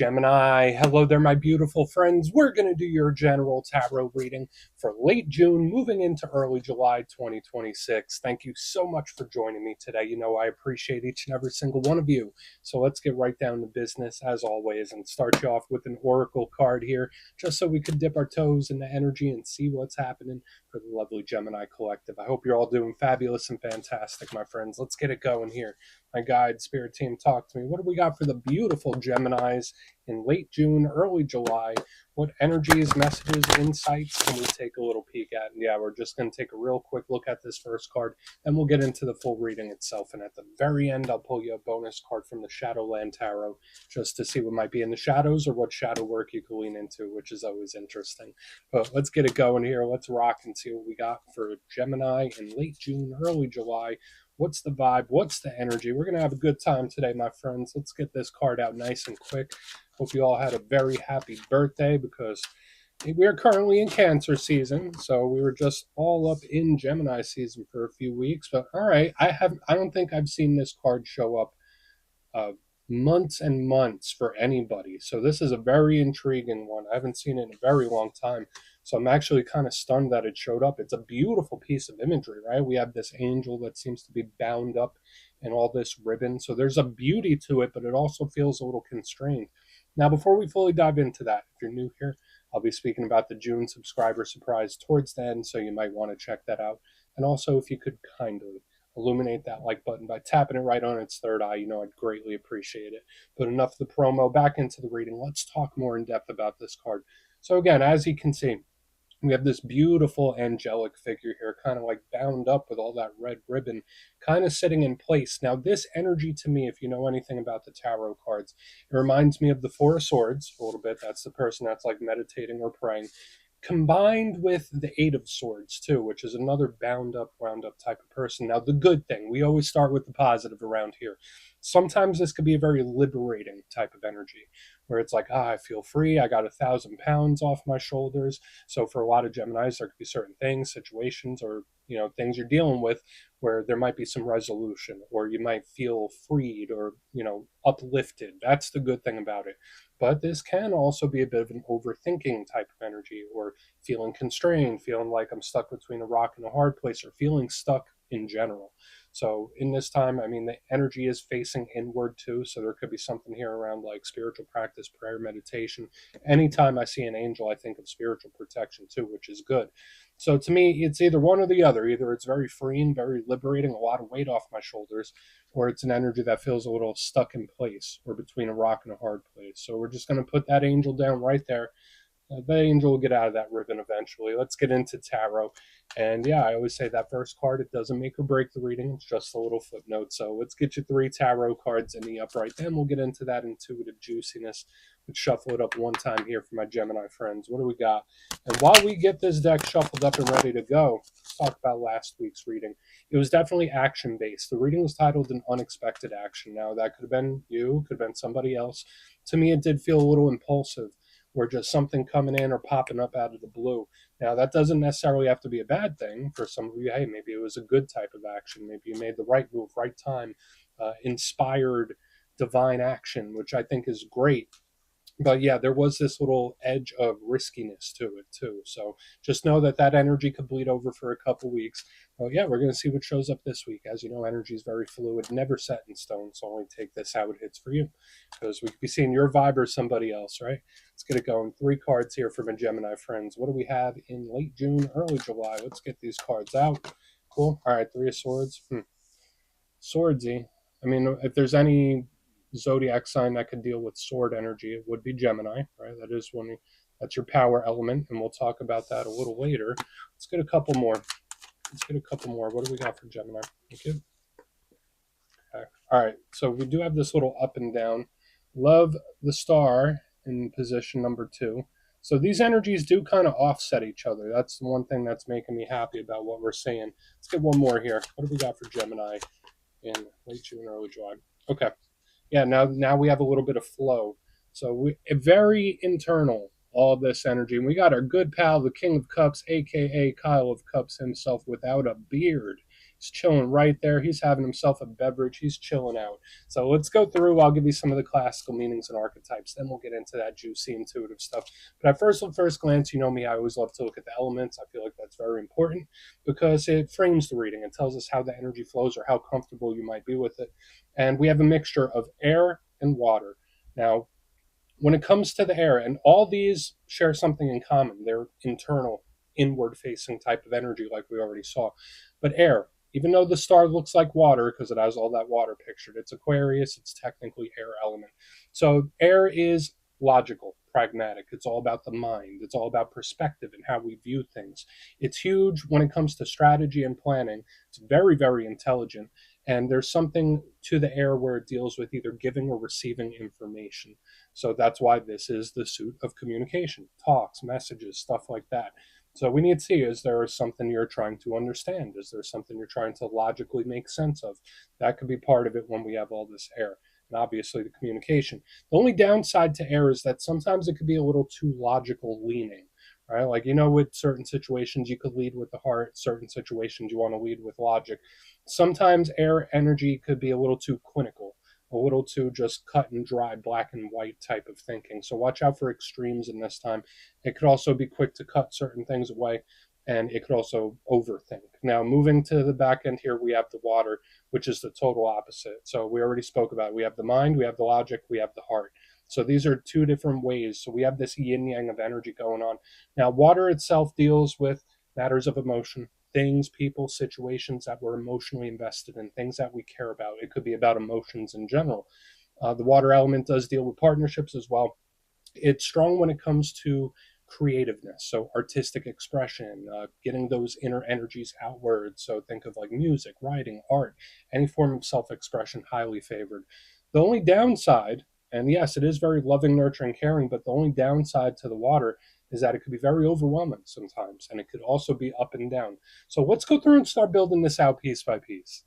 Gemini, hello there, my beautiful friends. We're going to do your general tarot reading for late June, moving into early July 2026. Thank you so much for joining me today. You know, I appreciate each and every single one of you. So let's get right down to business, as always, and start you off with an oracle card here, just so we could dip our toes in the energy and see what's happening for the lovely Gemini collective. I hope you're all doing fabulous and fantastic, my friends. Let's get it going here. My guide, spirit team, talk to me. What do we got for the beautiful Geminis in late June, early July? What energies, messages, insights can we take a little peek at? And yeah, we're just going to take a real quick look at this first card, and we'll get into the full reading itself. And at the very end, I'll pull you a bonus card from the Shadowland Tarot just to see what might be in the shadows or what shadow work you can lean into, which is always interesting. But let's get it going here. Let's rock and see what we got for Gemini in late June, early July. What's the vibe? What's the energy? We're going to have a good time today, my friends. Let's get this card out nice and quick. Hope you all had a very happy birthday, because we're currently in Cancer season, so we were just all up in Gemini season for a few weeks. But all right, I don't think I've seen this card show up uh, months and months for anybody. So this is a very intriguing one. I haven't seen it in a very long time. So I'm actually kind of stunned that it showed up. It's a beautiful piece of imagery, right? We have this angel that seems to be bound up in all this ribbon. So there's a beauty to it, but it also feels a little constrained. Now, before we fully dive into that, if you're new here, I'll be speaking about the June subscriber surprise towards the end, so you might want to check that out. And also, if you could kindly illuminate that like button by tapping it right on its third eye, I'd greatly appreciate it. But enough of the promo, back into the reading. Let's talk more in depth about this card. So again, as you can see, we have this beautiful angelic figure here, kind of like bound up with all that red ribbon, kind of sitting in place. Now, this energy to me, if you know anything about the tarot cards, it reminds me of the Four of Swords a little bit. That's the person that's like meditating or praying, combined with the Eight of Swords too, which is another bound up, wound up type of person. Now, the good thing, we always start with the positive around here. Sometimes this could be a very liberating type of energy, where it's like, I feel free. I got 1,000 pounds off my shoulders. So for a lot of Geminis, there could be certain things, situations, or things you're dealing with where there might be some resolution, or you might feel freed, or uplifted. That's the good thing about it. But this can also be a bit of an overthinking type of energy, or feeling constrained, feeling like I'm stuck between a rock and a hard place, or feeling stuck in general. So in this time, I mean, the energy is facing inward too. So there could be something here around like spiritual practice, prayer, meditation. Anytime I see an angel, I think of spiritual protection too, which is good. So to me, it's either one or the other. Either it's very freeing, very liberating, a lot of weight off my shoulders, or it's an energy that feels a little stuck in place, or between a rock and a hard place. So we're just going to put that angel down right there. The angel will get out of that ribbon eventually. Let's get into tarot. And yeah, I always say that first card, it doesn't make or break the reading. It's just a little footnote. So let's get you 3 tarot cards in the upright. Then we'll get into that intuitive juiciness. Let's shuffle it up one time here for my Gemini friends. What do we got? And while we get this deck shuffled up and ready to go, let's talk about last week's reading. It was definitely action-based. The reading was titled An Unexpected Action. Now, that could have been you, could have been somebody else. To me, it did feel a little impulsive, or just something coming in or popping up out of the blue. Now, that doesn't necessarily have to be a bad thing. For some of you, hey, maybe it was a good type of action. Maybe you made the right move, right time, inspired divine action, which I think is great. But yeah, there was this little edge of riskiness to it too. So just know that that energy could bleed over for a couple weeks. Well, yeah, we're going to see what shows up this week. As you know, energy is very fluid, never set in stone. So only take this how it hits for you, because we could be seeing your vibe or somebody else, right? Let's get it going. 3 cards here for my Gemini friends. What do we have in late June, early July? Let's get these cards out. Cool. All right, 3 of Swords. Swordsy. I mean, if there's any zodiac sign that could deal with sword energy, it would be Gemini, right? That's your power element, and we'll talk about that a little later. Let's get a couple more. What do we got for Gemini? Thank you. Okay. All right, so we do have this little up and down. Love the star in position number 2. So these energies do kind of offset each other. That's the one thing that's making me happy about what we're seeing. Let's get one more here. What do we got for Gemini in late June, early July? Okay. Yeah, now we have a little bit of flow. So very internal, all this energy. And we got our good pal, the King of Cups, a.k.a. Kyle of Cups himself, without a beard. He's chilling right there. He's having himself a beverage. He's chilling out. So let's go through. I'll give you some of the classical meanings and archetypes. Then we'll get into that juicy, intuitive stuff. But at first glance, you know me, I always love to look at the elements. I feel like that's very important because it frames the reading. It tells us how the energy flows or how comfortable you might be with it. And we have a mixture of air and water. Now, when it comes to the air, and all these share something in common, they're internal, inward facing type of energy, like we already saw. But air, even though the star looks like water because it has all that water pictured, it's Aquarius, it's technically air element. So air is logical, pragmatic. It's all about the mind, it's all about perspective and how we view things. It's huge when it comes to strategy and planning. It's very, very intelligent. And there's something to the air where it deals with either giving or receiving information. So that's why this is the suit of communication, talks, messages, stuff like that. So we need to see, is there something you're trying to understand? Is there something you're trying to logically make sense of? That could be part of it when we have all this air. And obviously the communication. The only downside to air is that sometimes it could be a little too logical leaning. Right? Like, you know, with certain situations, you could lead with the heart. Certain situations, you want to lead with logic. Sometimes air energy could be a little too clinical, a little too just cut and dry, black and white type of thinking. So watch out for extremes in this time. It could also be quick to cut certain things away, and it could also overthink. Now, moving to the back end here, we have the water, which is the total opposite. So we already spoke about it. We have the mind, we have the logic, we have the heart. So these are two different ways. So we have this yin yang of energy going on. Now, water itself deals with matters of emotion, things, people, situations that we're emotionally invested in, things that we care about. It could be about emotions in general. The water element does deal with partnerships as well. It's strong when it comes to creativeness, so artistic expression, getting those inner energies outward. So think of like music, writing, art, any form of self expression, highly favored. The only downside, and yes, it is very loving, nurturing, caring, but the only downside to the water is that it could be very overwhelming sometimes, and it could also be up and down. So let's go through and start building this out piece by piece.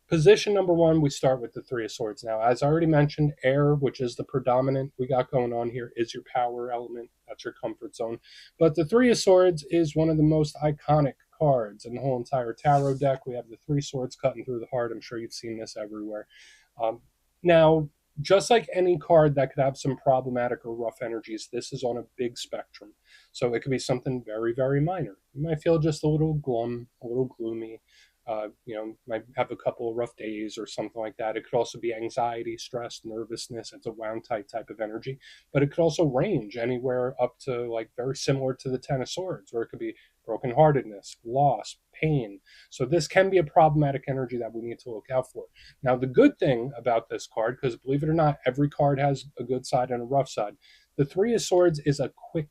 Position number one, we start with the Three of Swords. Now, as I already mentioned, air, which is the predominant we got going on here, is your power element. That's your comfort zone. But the Three of Swords is one of the most iconic cards in the whole entire tarot deck. We have the three swords cutting through the heart. I'm sure you've seen this everywhere. Now, just like any card that could have some problematic or rough energies, this is on a big spectrum. So it could be something very, very minor. You might feel just a little glum, a little gloomy, might have a couple of rough days or something like that. It could also be anxiety, stress, nervousness. It's a wound tight type of energy, but it could also range anywhere up to like very similar to the Ten of Swords, where it could be brokenheartedness, loss, pain. So this can be a problematic energy that we need to look out for. Now, the good thing about this card, because believe it or not, every card has a good side and a rough side. The Three of Swords is a quick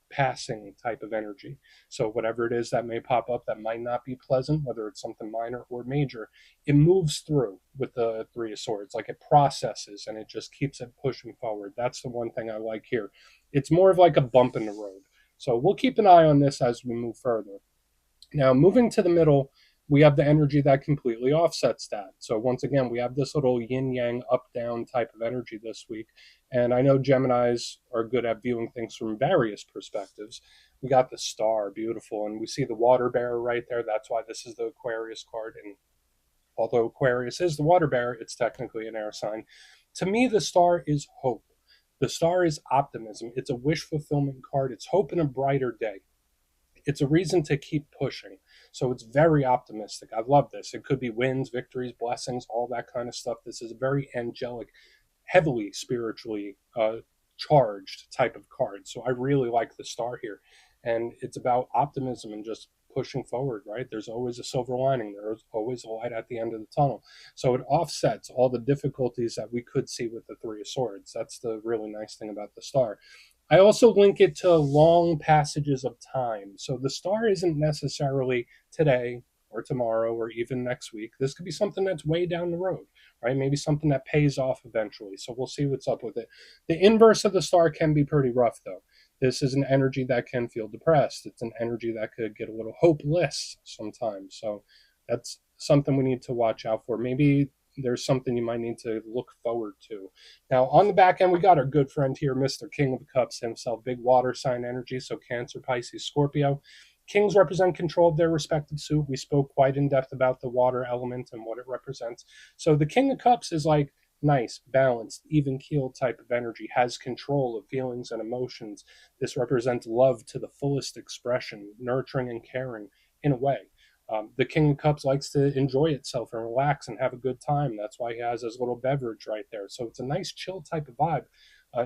passing type of energy. So whatever it is that may pop up that might not be pleasant, whether it's something minor or major, it moves through with the Three of Swords. Like it processes and it just keeps it pushing forward. That's the one thing I like here. It's more of like a bump in the road. So we'll keep an eye on this as we move further. Now, moving to the middle, we have the energy that completely offsets that. So once again, we have this little yin yang up down type of energy this week. And I know Geminis are good at viewing things from various perspectives. We got the star, beautiful, and we see the water bearer right there. That's why this is the Aquarius card. And although Aquarius is the water bearer, it's technically an air sign. To me, the star is hope. The star is optimism. It's a wish fulfillment card. It's hope in a brighter day. It's a reason to keep pushing. So it's very optimistic. I love this. It could be wins, victories, blessings, all that kind of stuff. This is a very angelic, heavily spiritually charged type of card. So I really like the star here. And it's about optimism and just pushing forward, right? There's always a silver lining. There's always a light at the end of the tunnel. So it offsets all the difficulties that we could see with the Three of Swords. That's the really nice thing about the star. I also link it to long passages of time. So the star isn't necessarily today or tomorrow or even next week. This could be something that's way down the road, right? Maybe something that pays off eventually. So we'll see what's up with it. The inverse of the star can be pretty rough, though. This is an energy that can feel depressed. It's an energy that could get a little hopeless sometimes. So that's something we need to watch out for. Maybe there's something you might need to look forward to. Now, on the back end, we got our good friend here, Mr. King of Cups himself, big water sign energy, so Cancer, Pisces, Scorpio. Kings represent control of their respective suit. We spoke quite in depth about the water element and what it represents. So the King of Cups is like nice, balanced, even keeled type of energy, has control of feelings and emotions. This represents love to the fullest expression, nurturing and caring in a way. The King of Cups likes to enjoy itself and relax and have a good time. That's why he has his little beverage right there. So it's a nice, chill type of vibe.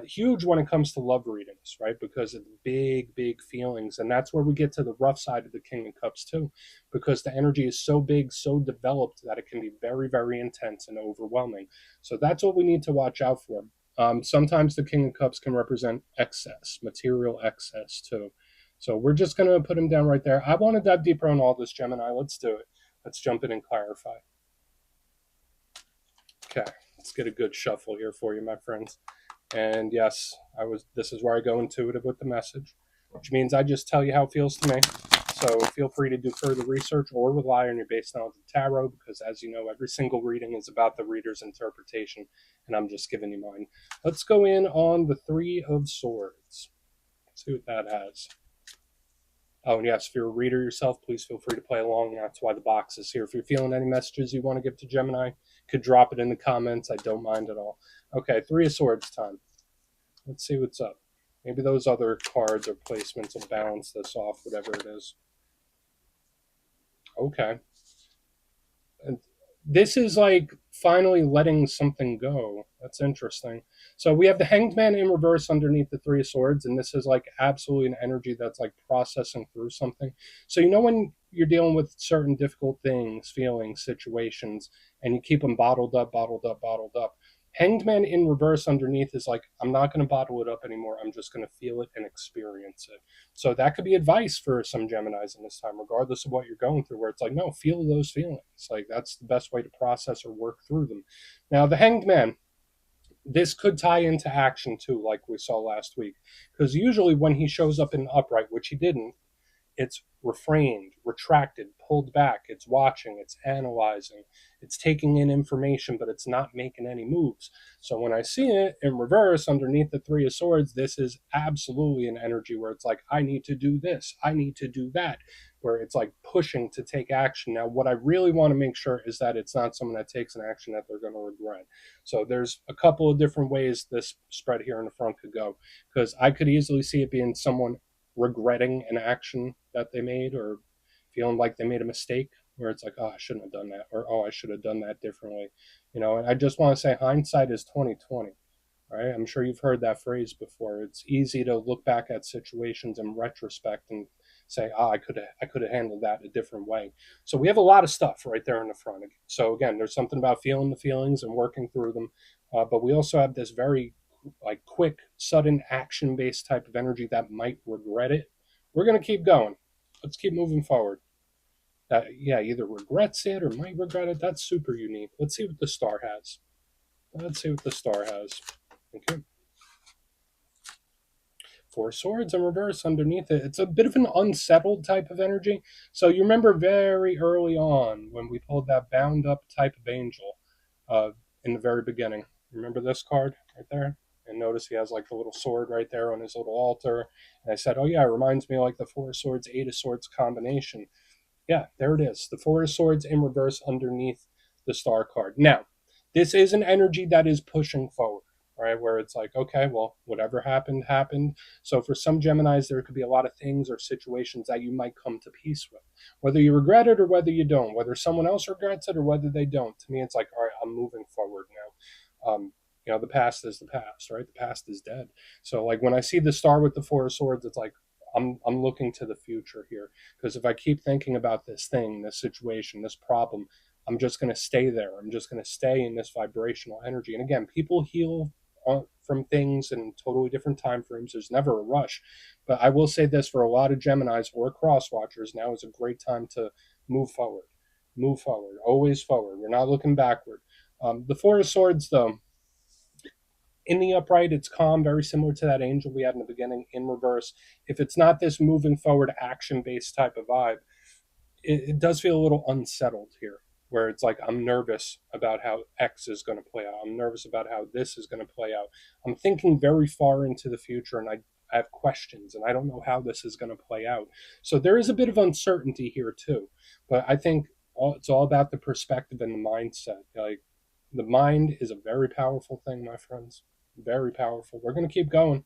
Huge when it comes to love readings, right? Because of the big, big feelings. And that's where we get to the rough side of the King of Cups, too, because the energy is so big, so developed that it can be very, very intense and overwhelming. So that's what we need to watch out for. Sometimes the King of Cups can represent excess, material excess, too. So we're just going to put him down right there. I want to dive deeper on all this, Gemini. Let's do it. Let's jump in and clarify. Okay, let's get a good shuffle here for you, my friends. And yes, this is where I go intuitive with the message, which means I just tell you how it feels to me. So feel free to do further research or rely on your base knowledge of tarot, because as you know, every single reading is about the reader's interpretation, and I'm just giving you mine. Let's go in on the Three of Swords. Let's see what that has. Oh, and yes, if you're a reader yourself, please feel free to play along. That's why the box is here. If you're feeling any messages you want to give to Gemini, you could drop it in the comments. I don't mind at all. Okay, Three of Swords time. Let's see what's up. Maybe those other cards or placements will balance this off, whatever it is. Okay. And this is like finally letting something go. That's interesting. So we have the Hanged Man in reverse underneath the Three of Swords, and this is like absolutely an energy that's like processing through something. So you know when you're dealing with certain difficult things, feelings, situations, and you keep them bottled up, bottled up, bottled up. Hanged Man in reverse underneath is like, I'm not going to bottle it up anymore. I'm just going to feel it and experience it. So that could be advice for some Geminis in this time, regardless of what you're going through, where it's like, no, feel those feelings. Like that's the best way to process or work through them. Now, the Hanged Man, this could tie into action too, like we saw last week, because usually when he shows up in upright, which he didn't, it's refrained, retracted, pulled back. It's watching, it's analyzing, it's taking in information, but it's not making any moves. So when I see it in reverse underneath the Three of Swords, this is absolutely an energy where it's like, I need to do this, I need to do that, where it's like pushing to take action. Now, what I really want to make sure is that it's not someone that takes an action that they're going to regret. So there's a couple of different ways this spread here in the front could go, because I could easily see it being someone regretting an action that they made, or feeling like they made a mistake, where it's like, oh, I shouldn't have done that, or oh, I should have done that differently. And I just want to say hindsight is 2020. Right? I'm sure you've heard that phrase before. It's easy to look back at situations in retrospect and say, I could have handled that a different way. So we have a lot of stuff right there in the front. So again, there's something about feeling the feelings and working through them, but we also have this very like quick, sudden action based type of energy that might regret it. We're going to keep going. Let's keep moving forward. That, yeah, either regrets it or might regret it. That's super unique. Let's see what the star has. Let's see what the star has. Okay. Four Swords in reverse underneath it. It's a bit of an unsettled type of energy. So you remember very early on when we pulled that bound up type of angel in the very beginning. Remember this card right there? And notice he has like the little sword right there on his little altar. And I said, oh yeah, it reminds me of like the Four Swords, Eight of Swords combination. Yeah, there it is. The Four of Swords in reverse underneath the star card. Now, this is an energy that is pushing forward, right? Where it's like, okay, well, whatever happened, happened. So for some Geminis, there could be a lot of things or situations that you might come to peace with, whether you regret it or whether you don't, whether someone else regrets it or whether they don't. To me, it's like, all right, I'm moving forward now. The past is the past, right? The past is dead. So like when I see the star with the Four of Swords, it's like, I'm looking to the future here, because if I keep thinking about this thing, this situation, this problem, I'm just going to stay there. I'm just going to stay in this vibrational energy. And again, people heal from things in totally different time frames. There's never a rush. But I will say this, for a lot of Geminis or cross watchers, now is a great time to move forward. Move forward, always forward. We're not looking backward. The Four of Swords, though, in the upright, it's calm, very similar to that angel we had in the beginning. In reverse, if it's not this moving forward, action based type of vibe, it does feel a little unsettled here, where it's like, I'm nervous about how X is going to play out. I'm nervous about how this is going to play out. I'm thinking very far into the future, and I I have questions, and I don't know how this is going to play out. So there is a bit of uncertainty here too. But I think it's all about the perspective and the mindset. Like, the mind is a very powerful thing, my friends. Very powerful. We're going to keep going.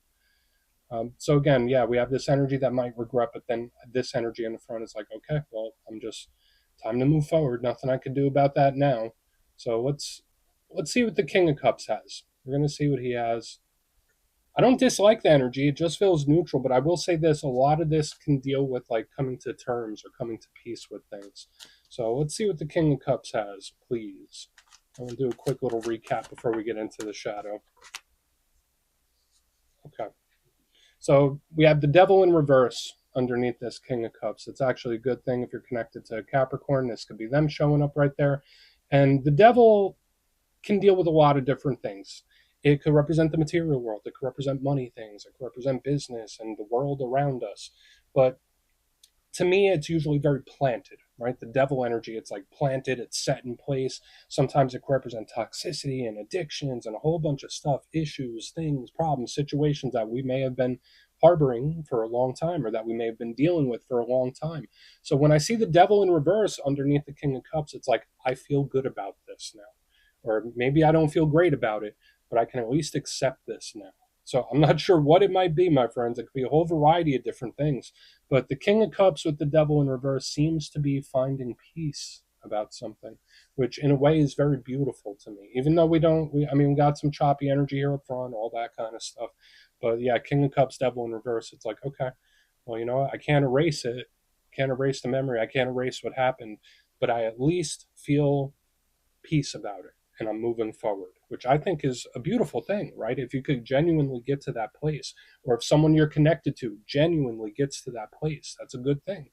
So again, yeah, we have this energy that might regret, but then this energy in the front is like, okay, well, I'm just time to move forward. Nothing I can do about that now. So let's see what the King of Cups has. We're gonna see what he has. I don't dislike the energy; it just feels neutral. But I will say this: a lot of this can deal with like coming to terms or coming to peace with things. So let's see what the King of Cups has, please. I'm gonna do a quick little recap before we get into the shadow. Okay. So we have the devil in reverse underneath this King of Cups. It's actually a good thing if you're connected to Capricorn. This could be them showing up right there. And the devil can deal with a lot of different things. It could represent the material world. It could represent money things. It could represent business and the world around us. But to me, it's usually very planted, right? The devil energy, it's like planted, it's set in place. Sometimes it can represent toxicity and addictions and a whole bunch of stuff, issues, things, problems, situations that we may have been harboring for a long time or that we may have been dealing with for a long time. So when I see the devil in reverse underneath the King of Cups, it's like, I feel good about this now. Or maybe I don't feel great about it, but I can at least accept this now. So I'm not sure what it might be, my friends. It could be a whole variety of different things. But the King of Cups with the devil in reverse seems to be finding peace about something, which in a way is very beautiful to me. Even though we got some choppy energy here up front, all that kind of stuff. But yeah, King of Cups, devil in reverse. It's like, okay, well, you know what? I can't erase it. Can't erase the memory. I can't erase what happened. But I at least feel peace about it, and I'm moving forward, which I think is a beautiful thing, right? If you could genuinely get to that place, or if someone you're connected to genuinely gets to that place, that's a good thing.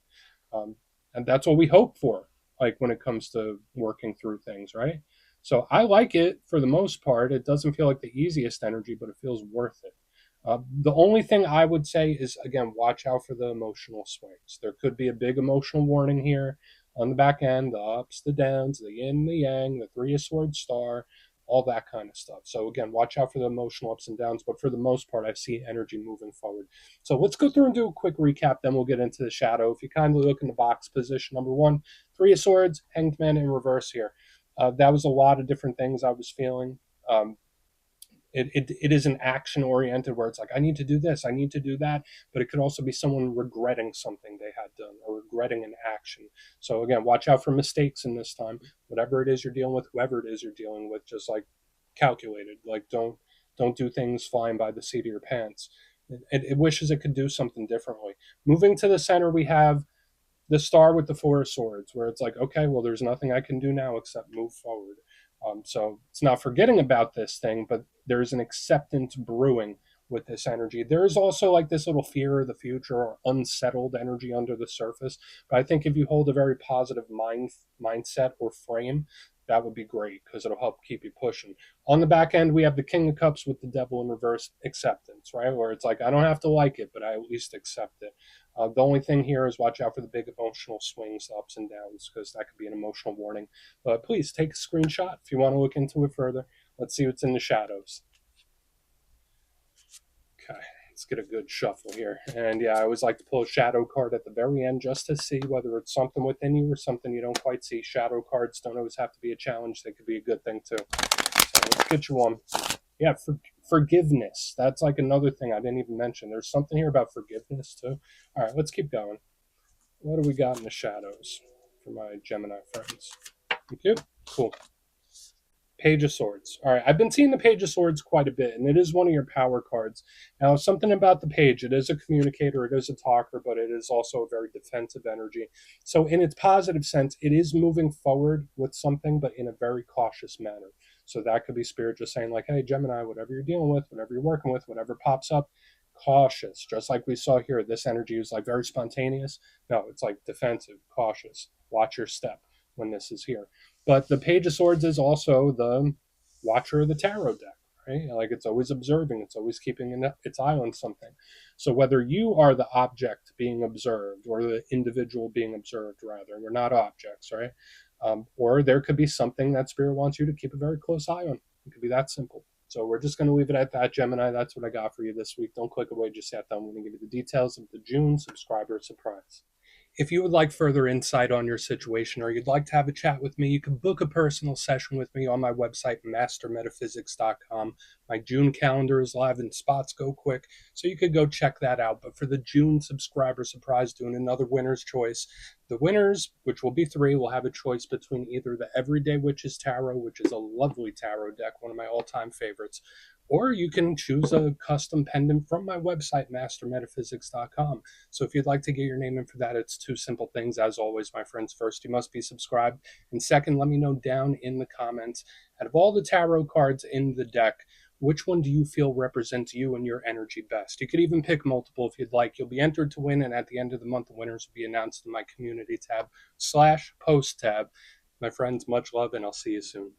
um, and that's what we hope for, like when it comes to working through things, right? So I like it for the most part. It doesn't feel like the easiest energy, but it feels worth it. The only thing I would say is, again, watch out for the emotional swings. There could be a big emotional warning here on the back end: the ups, the downs, the yin, the yang, the three of swords star, all that kind of stuff. So again, watch out for the emotional ups and downs, but for the most part, I see energy moving forward. So let's go through and do a quick recap, then we'll get into the shadow. If you kindly look in the box position, number one, three of swords, hanged man in reverse here. That was a lot of different things I was feeling. Um, it is an action oriented where it's like, I need to do this, I need to do that, but it could also be someone regretting something they had done or regretting an action. So again, watch out for mistakes in this time. Whatever it is you're dealing with, whoever it is you're dealing with, just like calculated. Like, don't do things flying by the seat of your pants. It wishes it could do something differently. Moving to the center, we have the star with the four of swords, where it's like, okay, well, there's nothing I can do now except move forward. So it's not forgetting about this thing, but there's an acceptance brewing with this energy. There is also like this little fear of the future or unsettled energy under the surface. But I think if you hold a very positive mindset or frame, that would be great because it'll help keep you pushing. On the back end, we have the King of Cups with the devil in reverse, acceptance, right? Where it's like, I don't have to like it, but I at least accept it. The only thing here is watch out for the big emotional swings, the ups and downs, because that could be an emotional warning. But please take a screenshot if you want to look into it further. Let's see what's in the shadows. Okay, let's get a good shuffle here. And yeah, I always like to pull a shadow card at the very end just to see whether it's something within you or something you don't quite see. Shadow cards don't always have to be a challenge, they could be a good thing too. So let's get you one. Yeah, forgiveness. That's like another thing I didn't even mention. There's something here about forgiveness too. All right, let's keep going. What do we got in the shadows for my Gemini friends? Thank you. Cool. Page of Swords. All right, I've been seeing the Page of Swords quite a bit, and it is one of your power cards. Now, something about the page, it is a communicator, it is a talker, but it is also a very defensive energy. So, in its positive sense, it is moving forward with something, but in a very cautious manner. So, that could be Spirit just saying, like, hey, Gemini, whatever you're dealing with, whatever you're working with, whatever pops up, cautious. Just like we saw here, this energy is like very spontaneous. No, it's like defensive, cautious. Watch your step when this is here. But the Page of Swords is also the watcher of the tarot deck, right? Like, it's always observing, it's always keeping its eye on something. So whether you are the object being observed or the individual being observed, rather, we're not objects, right? Or there could be something that Spirit wants you to keep a very close eye on. It could be that simple. So we're just going to leave it at that, Gemini. That's what I got for you this week. Don't click away just yet, though. I'm going to give you the details of the June subscriber surprise. If you would like further insight on your situation or you'd like to have a chat with me, you can book a personal session with me on my website, mastermetaphysics.com. My June calendar is live and spots go quick, so you could go check that out. But for the June subscriber surprise, doing another winner's choice, the winners, which will be 3, will have a choice between either the Everyday Witches Tarot, which is a lovely tarot deck, one of my all-time favorites, or you can choose a custom pendant from my website, mastermetaphysics.com. So if you'd like to get your name in for that, it's 2 simple things. As always, my friends, first, you must be subscribed. And second, let me know down in the comments, out of all the tarot cards in the deck, which one do you feel represents you and your energy best? You could even pick multiple if you'd like. You'll be entered to win, and at the end of the month, the winners will be announced in my community tab /post tab. My friends, much love, and I'll see you soon.